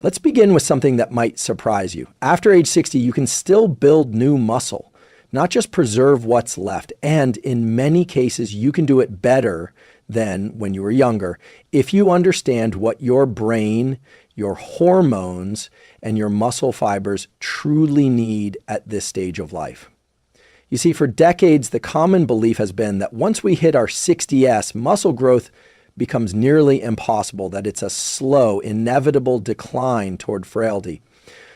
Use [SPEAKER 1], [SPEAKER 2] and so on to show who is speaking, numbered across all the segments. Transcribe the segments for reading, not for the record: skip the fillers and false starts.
[SPEAKER 1] Let's begin with something that might surprise you. After age 60, you can still build new muscle, not just preserve what's left. And in many cases, you can do it better than when you were younger if you understand what your brain, your hormones, and your muscle fibers truly need at this stage of life. You see, for decades, the common belief has been that once we hit our 60s, muscle growth becomes nearly impossible, that it's a slow, inevitable decline toward frailty.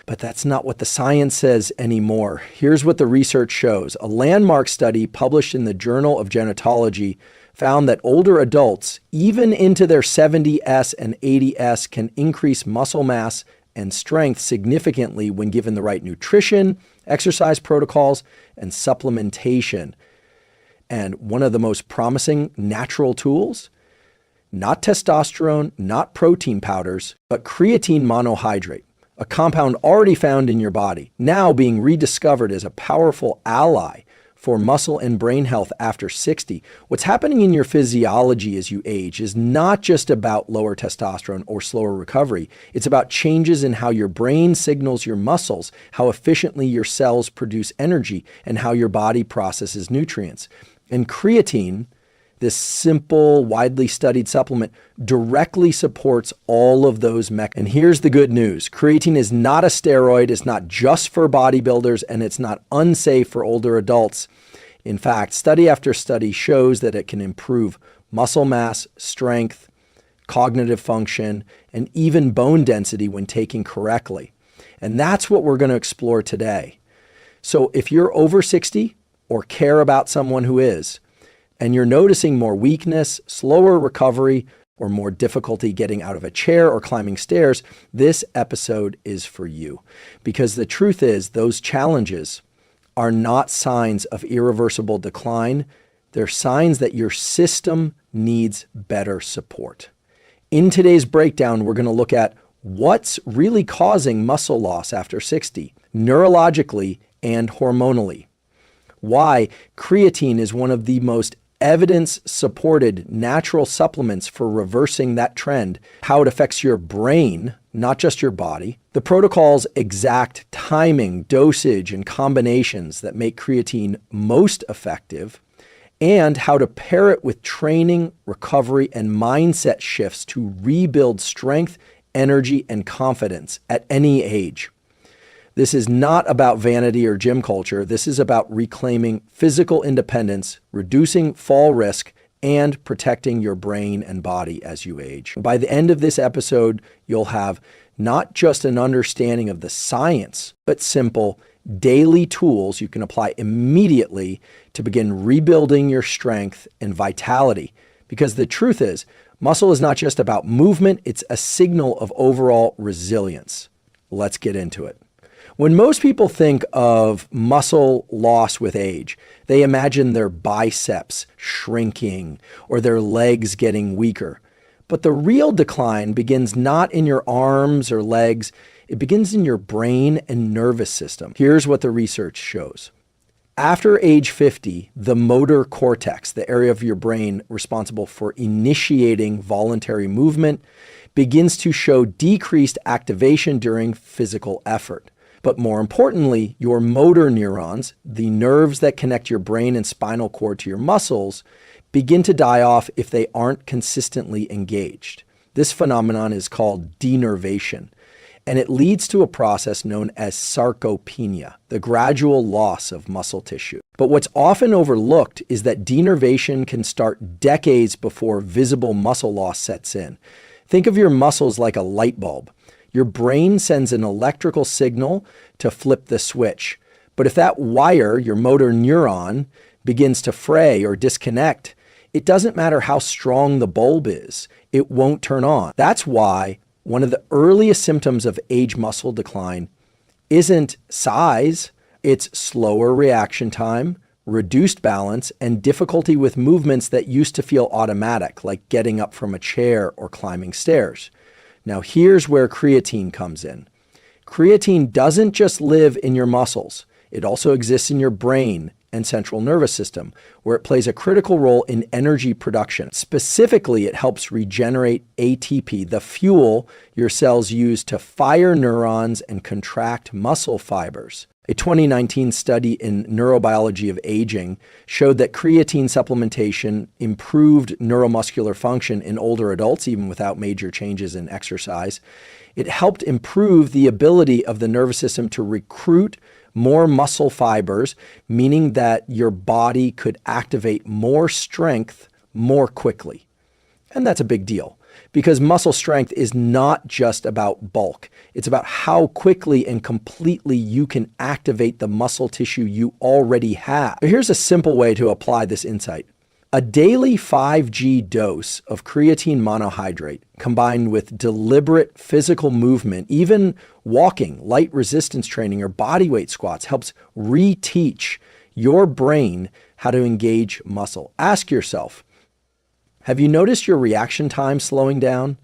[SPEAKER 1] But that's not what the science says anymore. Here's what the research shows. A landmark study published in the Journal of Genetology found that older adults, even into their 70s and 80s, can increase muscle mass and strength significantly when given the right nutrition, exercise protocols, and supplementation. And one of the most promising natural tools, not testosterone, not protein powders, but creatine monohydrate, a compound already found in your body, now being rediscovered as a powerful ally for muscle and brain health after 60. What's happening in your physiology as you age is not just about lower testosterone or slower recovery. It's about changes in how your brain signals your muscles, how efficiently your cells produce energy, and how your body processes nutrients. And creatine, this simple, widely studied supplement, directly supports all of those mechanisms. And here's the good news. Creatine is not a steroid. It's not just for bodybuilders, and it's not unsafe for older adults. In fact, study after study shows that it can improve muscle mass, strength, cognitive function, and even bone density when taken correctly. And that's what we're going to explore today. So if you're over 60 or care about someone who is, and you're noticing more weakness, slower recovery, or more difficulty getting out of a chair or climbing stairs, this episode is for you. Because the truth is, those challenges are not signs of irreversible decline. They're signs that your system needs better support. In today's breakdown, we're going to look at what's really causing muscle loss after 60, neurologically and hormonally. Why creatine is one of the most evidence-supported natural supplements for reversing that trend, how it affects your brain, not just your body, the protocol's exact timing, dosage, and combinations that make creatine most effective, and how to pair it with training, recovery, and mindset shifts to rebuild strength, energy, and confidence at any age. This is not about vanity or gym culture. This is about reclaiming physical independence, reducing fall risk, and protecting your brain and body as you age. By the end of this episode, you'll have not just an understanding of the science, but simple daily tools you can apply immediately to begin rebuilding your strength and vitality. Because the truth is, muscle is not just about movement, it's a signal of overall resilience. Let's get into it. When most people think of muscle loss with age, they imagine their biceps shrinking or their legs getting weaker. But the real decline begins not in your arms or legs, it begins in your brain and nervous system. Here's what the research shows. After age 50, the motor cortex, the area of your brain responsible for initiating voluntary movement, begins to show decreased activation during physical effort. But more importantly, your motor neurons, the nerves that connect your brain and spinal cord to your muscles, begin to die off if they aren't consistently engaged. This phenomenon is called denervation, and it leads to a process known as sarcopenia, the gradual loss of muscle tissue. But what's often overlooked is that denervation can start decades before visible muscle loss sets in. Think of your muscles like a light bulb. Your brain sends an electrical signal to flip the switch. But if that wire, your motor neuron, begins to fray or disconnect, it doesn't matter how strong the bulb is, it won't turn on. That's why one of the earliest symptoms of age muscle decline isn't size, it's slower reaction time, reduced balance, and difficulty with movements that used to feel automatic, like getting up from a chair or climbing stairs. Now here's where creatine comes in. Creatine doesn't just live in your muscles. It also exists in your brain and central nervous system, where it plays a critical role in energy production. Specifically, it helps regenerate ATP, the fuel your cells use to fire neurons and contract muscle fibers. A 2019 study in neurobiology of aging showed that creatine supplementation improved neuromuscular function in older adults, even without major changes in exercise. It helped improve the ability of the nervous system to recruit more muscle fibers, meaning that your body could activate more strength more quickly. And that's a big deal, because muscle strength is not just about bulk. It's about how quickly and completely you can activate the muscle tissue you already have. Here's a simple way to apply this insight. A daily 5G dose of creatine monohydrate combined with deliberate physical movement, even walking, light resistance training, or bodyweight squats, helps reteach your brain how to engage muscle. Ask yourself, have you noticed your reaction time slowing down?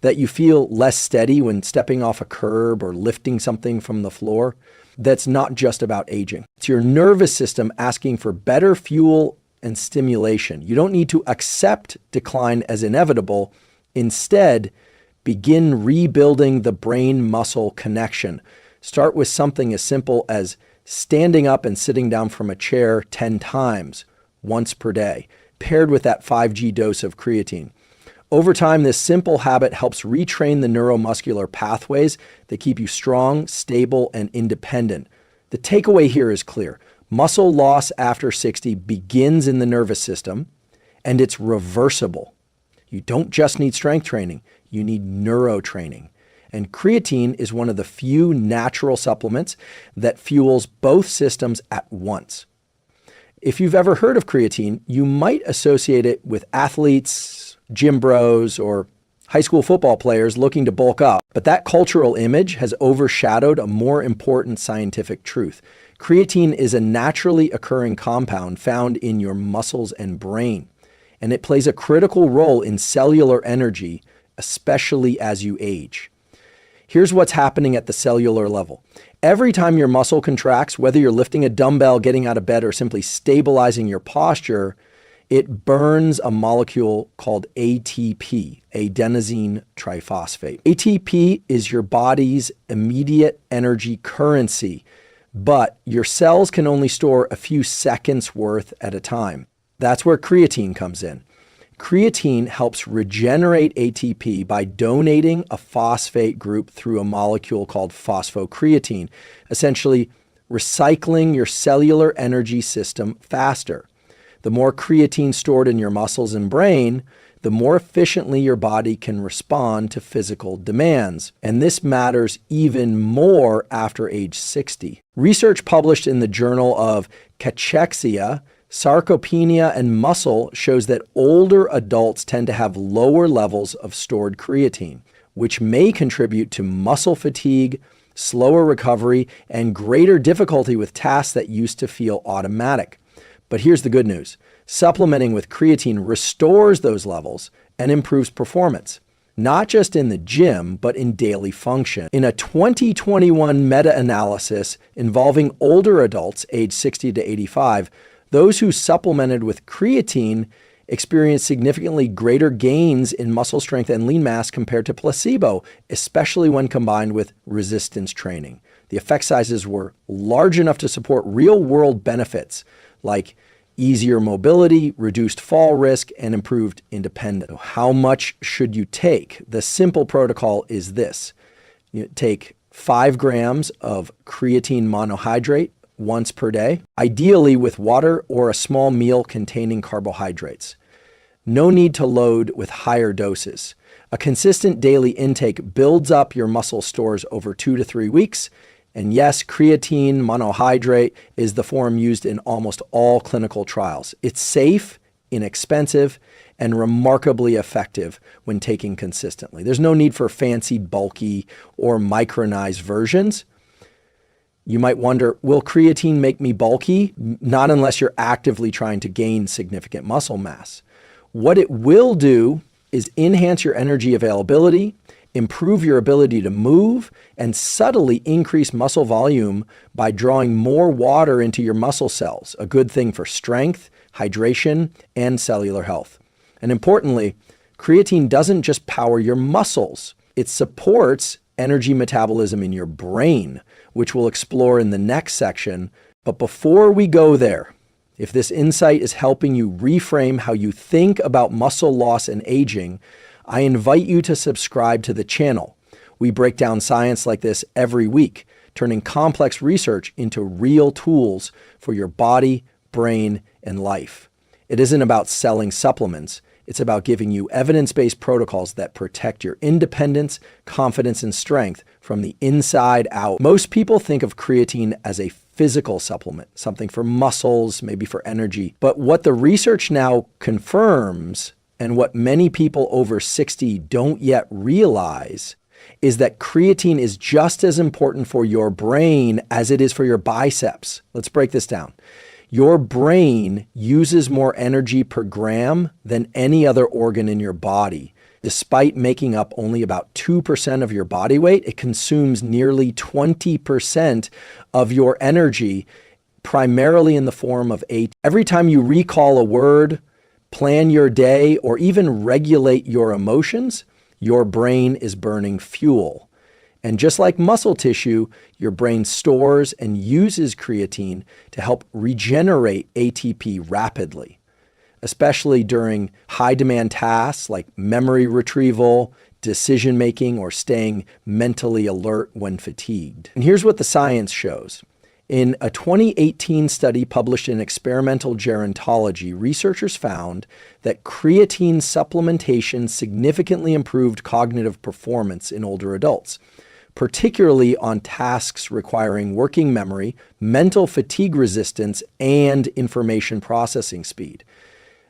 [SPEAKER 1] That you feel less steady when stepping off a curb or lifting something from the floor? That's not just about aging. It's your nervous system asking for better fuel and stimulation. You don't need to accept decline as inevitable. Instead, begin rebuilding the brain-muscle connection. Start with something as simple as standing up and sitting down from a chair 10 times, once per day, paired with that 5G dose of creatine. Over time, this simple habit helps retrain the neuromuscular pathways that keep you strong, stable, and independent. The takeaway here is clear. Muscle loss after 60 begins in the nervous system, and it's reversible. You don't just need strength training, you need neuro training. And creatine is one of the few natural supplements that fuels both systems at once. If you've ever heard of creatine, you might associate it with athletes, gym bros, or high school football players looking to bulk up. But that cultural image has overshadowed a more important scientific truth. Creatine is a naturally occurring compound found in your muscles and brain, and it plays a critical role in cellular energy, especially as you age. Here's what's happening at the cellular level. Every time your muscle contracts, whether you're lifting a dumbbell, getting out of bed, or simply stabilizing your posture, it burns a molecule called ATP, adenosine triphosphate. ATP is your body's immediate energy currency, but your cells can only store a few seconds worth at a time. That's where creatine comes in. Creatine helps regenerate ATP by donating a phosphate group through a molecule called phosphocreatine, essentially recycling your cellular energy system faster. The more creatine stored in your muscles and brain, the more efficiently your body can respond to physical demands. And this matters even more after age 60. Research published in the Journal of Cachexia, Sarcopenia, and Muscle shows that older adults tend to have lower levels of stored creatine, which may contribute to muscle fatigue, slower recovery, and greater difficulty with tasks that used to feel automatic. But here's the good news. Supplementing with creatine restores those levels and improves performance, not just in the gym, but in daily function. In a 2021 meta-analysis involving older adults aged 60 to 85, those who supplemented with creatine experienced significantly greater gains in muscle strength and lean mass compared to placebo, especially when combined with resistance training. The effect sizes were large enough to support real-world benefits like easier mobility, reduced fall risk, and improved independence. How much should you take? The simple protocol is this. You take 5 grams of creatine monohydrate once per day, ideally with water or a small meal containing carbohydrates. No need to load with higher doses. A consistent daily intake builds up your muscle stores over 2 to 3 weeks. And yes, creatine monohydrate is the form used in almost all clinical trials. It's safe, inexpensive, and remarkably effective when taken consistently. There's no need for fancy, bulky, or micronized versions. You might wonder, will creatine make me bulky? Not unless you're actively trying to gain significant muscle mass. What it will do is enhance your energy availability improve your ability to move, and subtly increase muscle volume by drawing more water into your muscle cells, a good thing for strength, hydration, and cellular health. And importantly, creatine doesn't just power your muscles, it supports energy metabolism in your brain, which we'll explore in the next section. But before we go there, if this insight is helping you reframe how you think about muscle loss and aging, I invite you to subscribe to the channel. We break down science like this every week, turning complex research into real tools for your body, brain, and life. It isn't about selling supplements. It's about giving you evidence-based protocols that protect your independence, confidence, and strength from the inside out. Most people think of creatine as a physical supplement, something for muscles, maybe for energy. But what the research now confirms, and what many people over 60 don't yet realize, is that creatine is just as important for your brain as it is for your biceps. Let's break this down. Your brain uses more energy per gram than any other organ in your body. Despite making up only about 2% of your body weight, it consumes nearly 20% of your energy, primarily in the form of ATP. Every time you recall a word, plan your day, or even regulate your emotions, your brain is burning fuel. And just like muscle tissue, your brain stores and uses creatine to help regenerate ATP rapidly, especially during high-demand tasks like memory retrieval, decision-making, or staying mentally alert when fatigued. And here's what the science shows. In a 2018 study published in Experimental Gerontology, researchers found that creatine supplementation significantly improved cognitive performance in older adults, particularly on tasks requiring working memory, mental fatigue resistance, and information processing speed.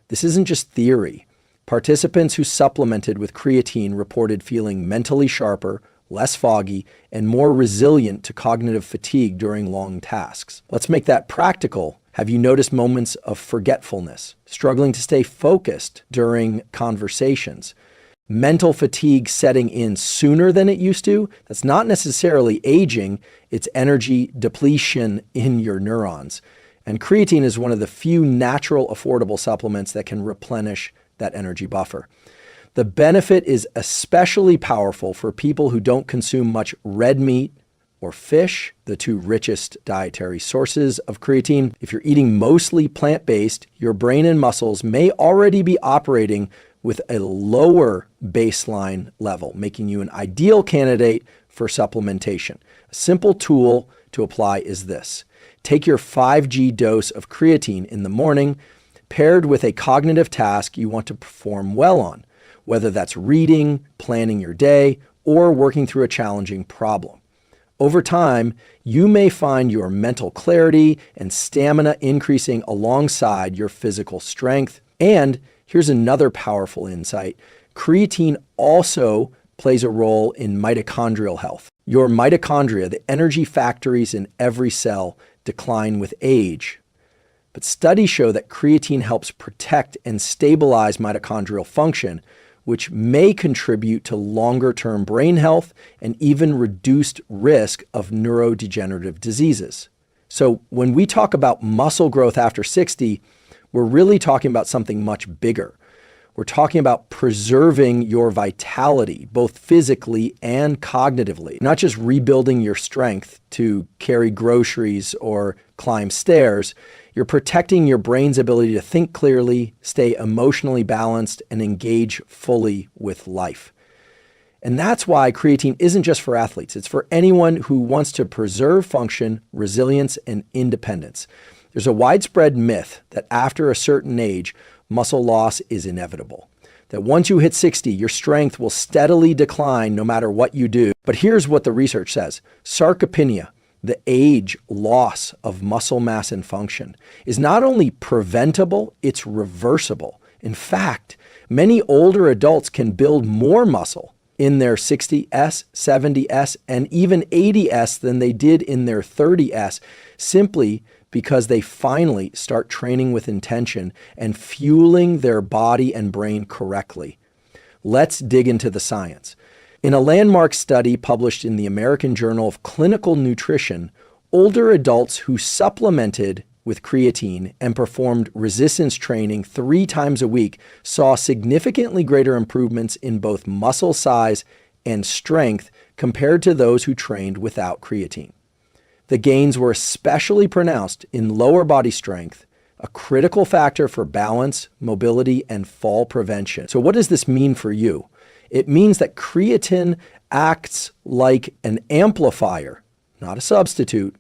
[SPEAKER 1] This isn't just theory. Participants who supplemented with creatine reported feeling mentally sharper, less foggy, and more resilient to cognitive fatigue during long tasks. Let's make that practical. Have you noticed moments of forgetfulness, struggling to stay focused during conversations, mental fatigue setting in sooner than it used to? That's not necessarily aging, it's energy depletion in your neurons. And creatine is one of the few natural, affordable supplements that can replenish that energy buffer. The benefit is especially powerful for people who don't consume much red meat or fish, the two richest dietary sources of creatine. If you're eating mostly plant-based, your brain and muscles may already be operating with a lower baseline level, making you an ideal candidate for supplementation. A simple tool to apply is this. Take your 5G dose of creatine in the morning, paired with a cognitive task you want to perform well on, whether that's reading, planning your day, or working through a challenging problem. Over time, you may find your mental clarity and stamina increasing alongside your physical strength. And here's another powerful insight. Creatine also plays a role in mitochondrial health. Your mitochondria, the energy factories in every cell, decline with age. But studies show that creatine helps protect and stabilize mitochondrial function, which may contribute to longer-term brain health and even reduced risk of neurodegenerative diseases. So when we talk about muscle growth after 60, we're really talking about something much bigger. We're talking about preserving your vitality, both physically and cognitively, not just rebuilding your strength to carry groceries or climb stairs. You're protecting your brain's ability to think clearly, stay emotionally balanced, and engage fully with life. And that's why creatine isn't just for athletes. It's for anyone who wants to preserve function, resilience, and independence. There's a widespread myth that after a certain age, muscle loss is inevitable. That once you hit 60, your strength will steadily decline no matter what you do. But here's what the research says. Sarcopenia, the age loss of muscle mass and function, is not only preventable, it's reversible. In fact, many older adults can build more muscle in their 60S, 70S, and even 80S than they did in their 30S, simply because they finally start training with intention and fueling their body and brain correctly. Let's dig into the science. In a landmark study published in the American Journal of Clinical Nutrition, older adults who supplemented with creatine and performed resistance training 3 times a week saw significantly greater improvements in both muscle size and strength compared to those who trained without creatine. The gains were especially pronounced in lower body strength, a critical factor for balance, mobility, and fall prevention. So what does this mean for you? It means that creatine acts like an amplifier, not a substitute,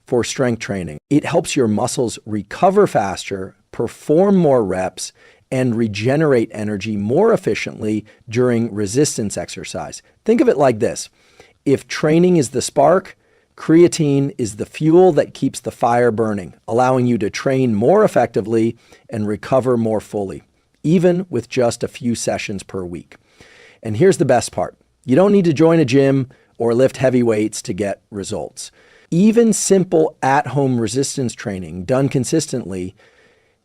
[SPEAKER 1] for strength training. It helps your muscles recover faster, perform more reps, and regenerate energy more efficiently during resistance exercise. Think of it like this. If training is the spark, creatine is the fuel that keeps the fire burning, allowing you to train more effectively and recover more fully, even with just a few sessions per week. And here's the best part. You don't need to join a gym or lift heavy weights to get results. Even simple at-home resistance training done consistently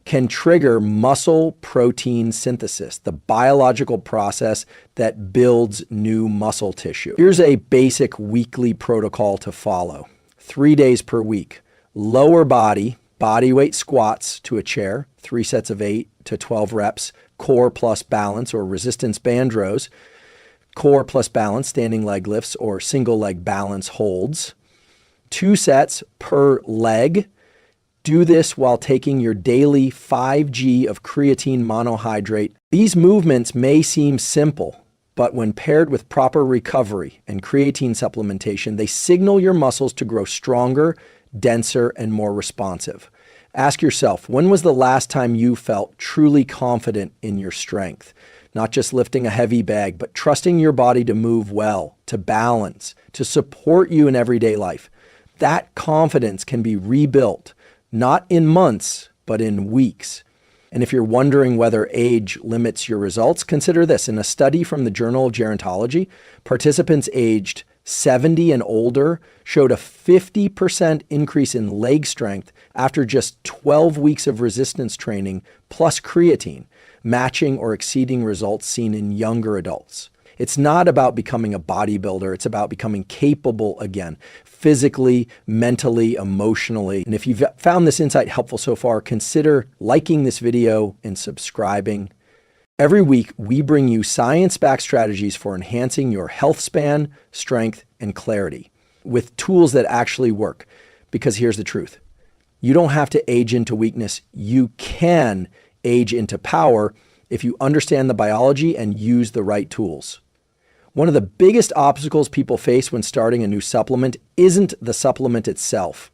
[SPEAKER 1] can trigger muscle protein synthesis, the biological process that builds new muscle tissue. Here's a basic weekly protocol to follow. 3 days per week. Lower body weight squats to a chair, 3 sets of 8 to 12 reps, core plus balance or resistance band rows, core plus balance, standing leg lifts or single leg balance holds. 2 sets per leg. Do this while taking your daily 5G of creatine monohydrate. These movements may seem simple, but when paired with proper recovery and creatine supplementation, they signal your muscles to grow stronger, denser, and more responsive. Ask yourself, when was the last time you felt truly confident in your strength? Not just lifting a heavy bag, but trusting your body to move well, to balance, to support you in everyday life. That confidence can be rebuilt, not in months, but in weeks. And if you're wondering whether age limits your results, consider this. In a study from the Journal of Gerontology, participants aged 70 and older showed a 50% increase in leg strength after just 12 weeks of resistance training plus creatine, matching or exceeding results seen in younger adults. It's not about becoming a bodybuilder. It's about becoming capable again, physically, mentally, emotionally. And if you've found this insight helpful so far, consider liking this video and subscribing. Every week, we bring you science-backed strategies for enhancing your health span, strength, and clarity with tools that actually work. Because here's the truth. You don't have to age into weakness. You can age into power if you understand the biology and use the right tools. One of the biggest obstacles people face when starting a new supplement isn't the supplement itself.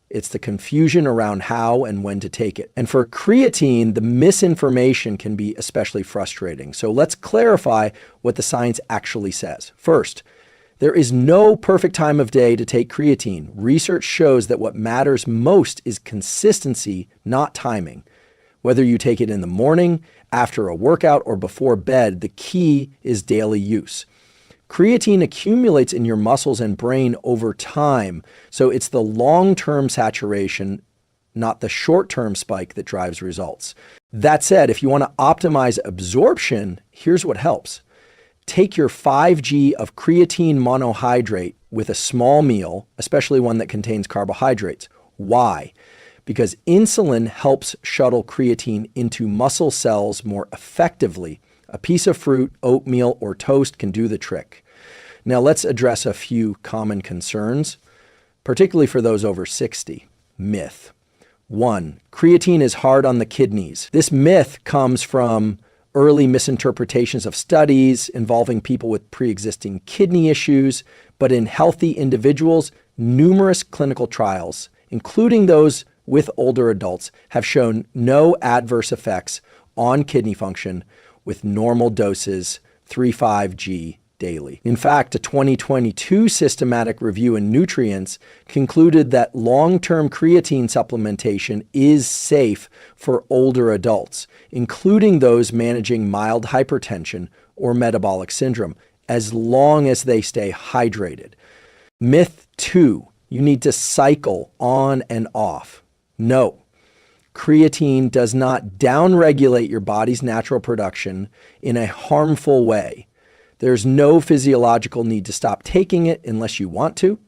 [SPEAKER 1] It's the confusion around how and when to take it. And for creatine, the misinformation can be especially frustrating. So let's clarify what the science actually says. First, there is no perfect time of day to take creatine. Research shows that what matters most is consistency, not timing. Whether you take it in the morning, after a workout, or before bed, the key is daily use. Creatine accumulates in your muscles and brain over time, so it's the long-term saturation, not the short-term spike that drives results. That said, if you want to optimize absorption, here's what helps. Take your 5G of creatine monohydrate with a small meal, especially one that contains carbohydrates. Why? Because insulin helps shuttle creatine into muscle cells more effectively. A piece of fruit, oatmeal, or toast can do the trick. Now let's address a few common concerns, particularly for those over 60. Myth. 1. Creatine is hard on the kidneys. This myth comes from early misinterpretations of studies involving people with pre-existing kidney issues, but in healthy individuals, numerous clinical trials, including those with older adults, have shown no adverse effects on kidney function with normal doses 3,5G daily. In fact, a 2022 systematic review in Nutrients concluded that long-term creatine supplementation is safe for older adults, including those managing mild hypertension or metabolic syndrome, as long as they stay hydrated. Myth 2, you need to cycle on and off. No. Creatine does not downregulate your body's natural production in a harmful way. There's no physiological need to stop taking it unless you want to.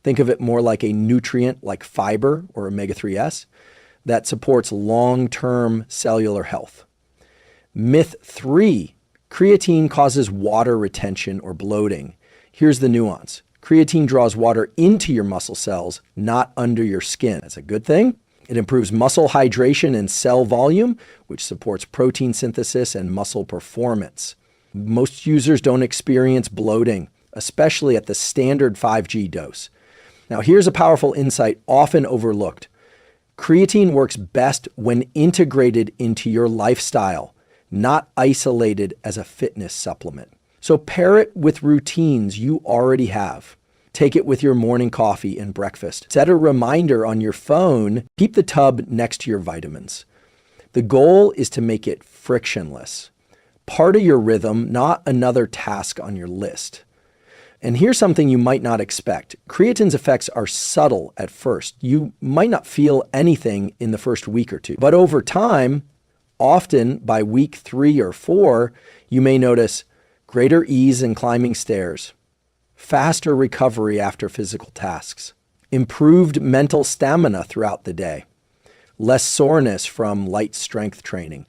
[SPEAKER 1] Think of it more like a nutrient like fiber or omega-3s that supports long-term cellular health. Myth 3, creatine causes water retention or bloating. Here's the nuance. Creatine draws water into your muscle cells, not under your skin. That's a good thing. It improves muscle hydration and cell volume, which supports protein synthesis and muscle performance. Most users don't experience bloating, especially at the standard 5G dose. Now, here's a powerful insight often overlooked. Creatine works best when integrated into your lifestyle, not isolated as a fitness supplement. So pair it with routines you already have. Take it with your morning coffee and breakfast. Set a reminder on your phone. Keep the tub next to your vitamins. The goal is to make it frictionless. Part of your rhythm, not another task on your list. And here's something you might not expect. Creatine's effects are subtle at first. You might not feel anything in the first week or two. But over time, often by week 3 or 4, you may notice greater ease in climbing stairs, faster recovery after physical tasks, improved mental stamina throughout the day, less soreness from light strength training,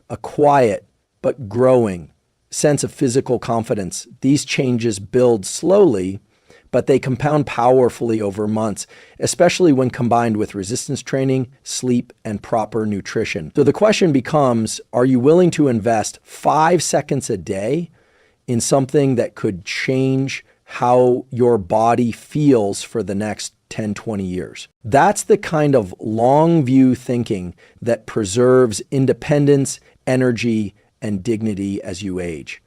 [SPEAKER 1] a quiet but growing sense of physical confidence. These changes build slowly, but they compound powerfully over months, especially when combined with resistance training, sleep, and proper nutrition. So the question becomes, are you willing to invest 5 seconds a day in something that could change how your body feels for the next 10, 20 years? That's the kind of long view thinking that preserves independence, energy, and dignity as you age.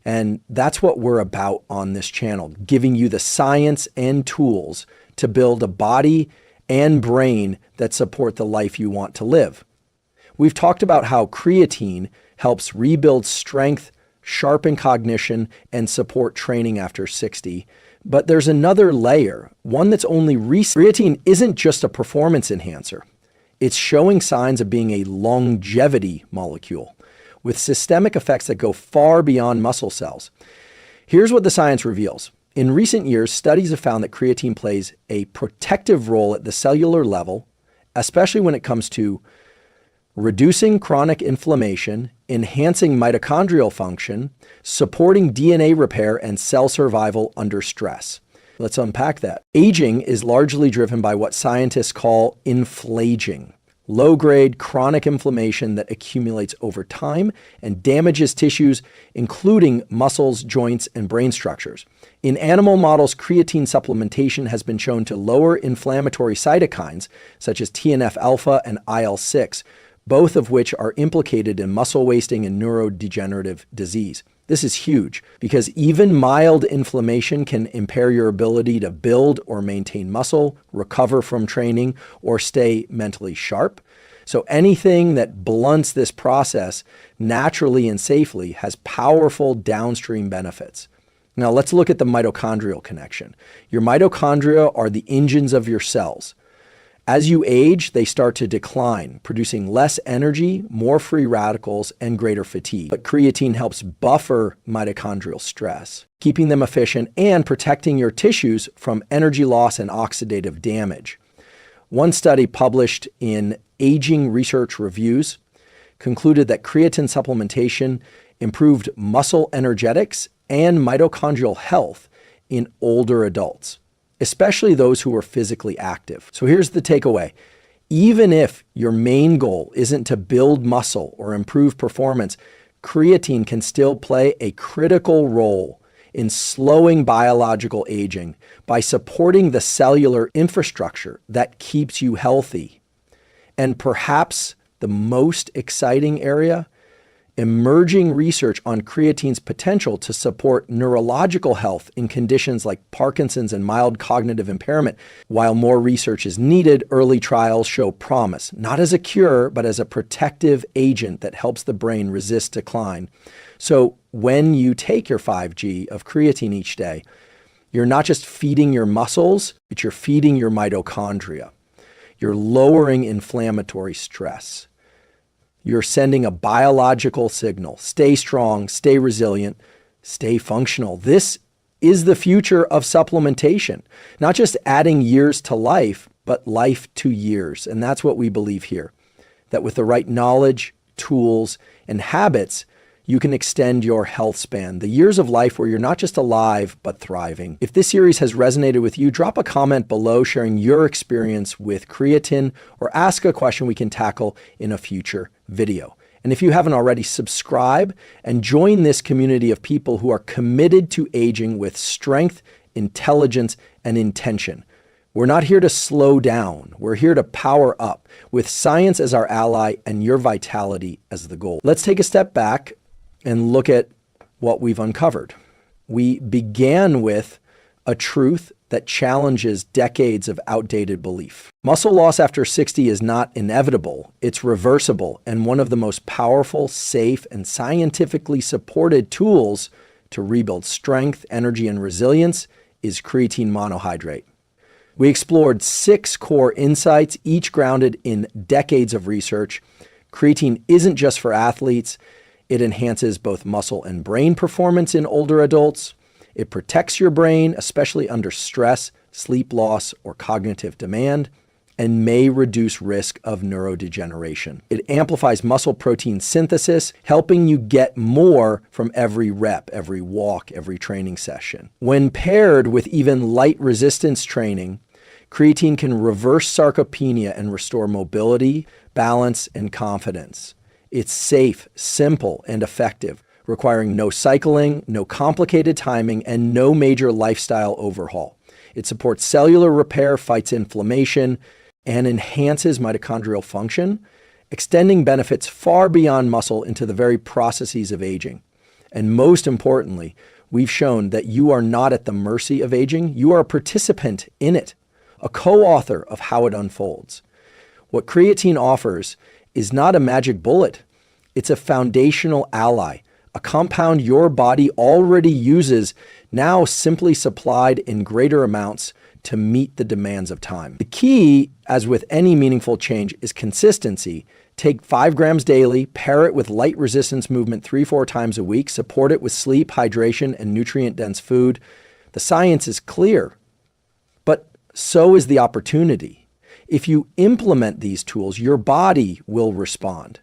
[SPEAKER 1] And that's what we're about on this channel, giving you the science and tools to build a body and brain that support the life you want to live. We've talked about how creatine helps rebuild strength, sharpen cognition, and support training after 60. But there's another layer, one that's only recent. Creatine isn't just a performance enhancer. It's showing signs of being a longevity molecule with systemic effects that go far beyond muscle cells. Here's what the science reveals. In recent years, studies have found that creatine plays a protective role at the cellular level, especially when it comes to reducing chronic inflammation, enhancing mitochondrial function, supporting DNA repair, and cell survival under stress. Let's unpack that. Aging is largely driven by what scientists call inflaging, low-grade chronic inflammation that accumulates over time and damages tissues, including muscles, joints, and brain structures. In animal models, creatine supplementation has been shown to lower inflammatory cytokines, such as TNF-alpha and IL-6, both of which are implicated in muscle wasting and neurodegenerative disease. This is huge because even mild inflammation can impair your ability to build or maintain muscle, recover from training, or stay mentally sharp. So anything that blunts this process naturally and safely has powerful downstream benefits. Now let's look at the mitochondrial connection. Your mitochondria are the engines of your cells. As you age, they start to decline, producing less energy, more free radicals, and greater fatigue. But creatine helps buffer mitochondrial stress, keeping them efficient and protecting your tissues from energy loss and oxidative damage. One study published in Aging Research Reviews concluded that creatine supplementation improved muscle energetics and mitochondrial health in older adults, especially those who are physically active. So here's the takeaway. Even if your main goal isn't to build muscle or improve performance, creatine can still play a critical role in slowing biological aging by supporting the cellular infrastructure that keeps you healthy. And perhaps the most exciting area, emerging research on creatine's potential to support neurological health in conditions like Parkinson's and mild cognitive impairment. While more research is needed, early trials show promise, not as a cure, but as a protective agent that helps the brain resist decline. So when you take your 5G of creatine each day, you're not just feeding your muscles, but you're feeding your mitochondria. You're lowering inflammatory stress. You're sending a biological signal. Stay strong, stay resilient, Stay functional. This is the future of supplementation, not just adding years to life, but life to years. And that's what we believe here, that with the right knowledge, tools, and habits, you can extend your health span, the years of life where you're not just alive, but thriving. If this series has resonated with you, drop a comment below sharing your experience with creatine or ask a question we can tackle in a future video. And if you haven't already, subscribe and join this community of people who are committed to aging with strength, intelligence, and intention. We're not here to slow down. We're here to power up with science as our ally and your vitality as the goal. Let's take a step back and look at what we've uncovered. We began with a truth that challenges decades of outdated belief. Muscle loss after 60 is not inevitable. It's reversible, and one of the most powerful, safe, and scientifically supported tools to rebuild strength, energy, and resilience is creatine monohydrate. We explored 6 core insights, each grounded in decades of research. Creatine isn't just for athletes. It enhances both muscle and brain performance in older adults. It protects your brain, especially under stress, sleep loss, or cognitive demand, and may reduce risk of neurodegeneration. It amplifies muscle protein synthesis, helping you get more from every rep, every walk, every training session. When paired with even light resistance training, creatine can reverse sarcopenia and restore mobility, balance, and confidence. It's safe, simple, and effective, requiring no cycling, no complicated timing, and no major lifestyle overhaul. It supports cellular repair, fights inflammation, and enhances mitochondrial function, extending benefits far beyond muscle into the very processes of aging. And most importantly, we've shown that you are not at the mercy of aging. You are a participant in it, a co-author of how it unfolds. What creatine offers is not a magic bullet. It's a foundational ally, a compound your body already uses, now simply supplied in greater amounts to meet the demands of time. The key, as with any meaningful change, is consistency. Take 5 grams daily, pair it with light resistance movement 3-4 times a week, support it with sleep, hydration, and nutrient-dense food. The science is clear, but so is the opportunity. If you implement these tools, your body will respond.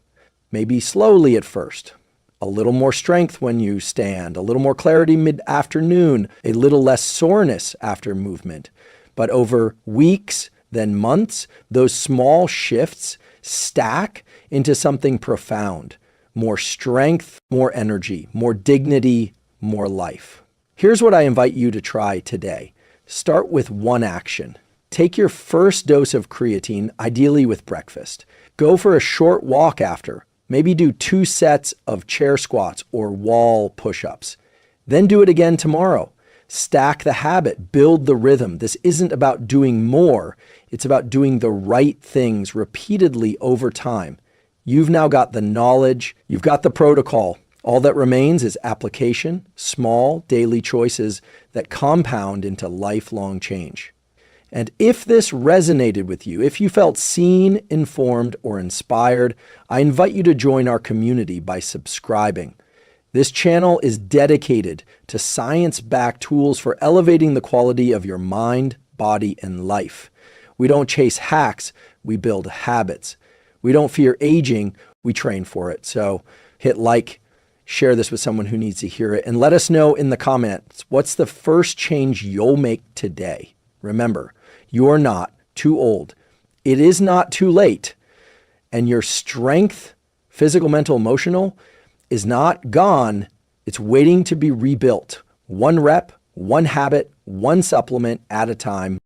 [SPEAKER 1] Maybe slowly at first, a little more strength when you stand, a little more clarity mid-afternoon, a little less soreness after movement. But over weeks, then months, those small shifts stack into something profound. More strength, more energy, more dignity, more life. Here's what I invite you to try today. Start with one action. Take your first dose of creatine, ideally with breakfast. Go for a short walk after. Maybe do 2 sets of chair squats or wall push-ups. Then do it again tomorrow. Stack the habit, build the rhythm. This isn't about doing more. It's about doing the right things repeatedly over time. You've now got the knowledge, you've got the protocol. All that remains is application, small daily choices that compound into lifelong change. And if this resonated with you, if you felt seen, informed, or inspired, I invite you to join our community by subscribing. This channel is dedicated to science-backed tools for elevating the quality of your mind, body, and life. We don't chase hacks, we build habits. We don't fear aging, we train for it. So hit like, share this with someone who needs to hear it, and let us know in the comments, what's the first change you'll make today? Remember, you're not too old. It is not too late. And your strength, physical, mental, emotional, is not gone. It's waiting to be rebuilt. One rep, one habit, one supplement at a time.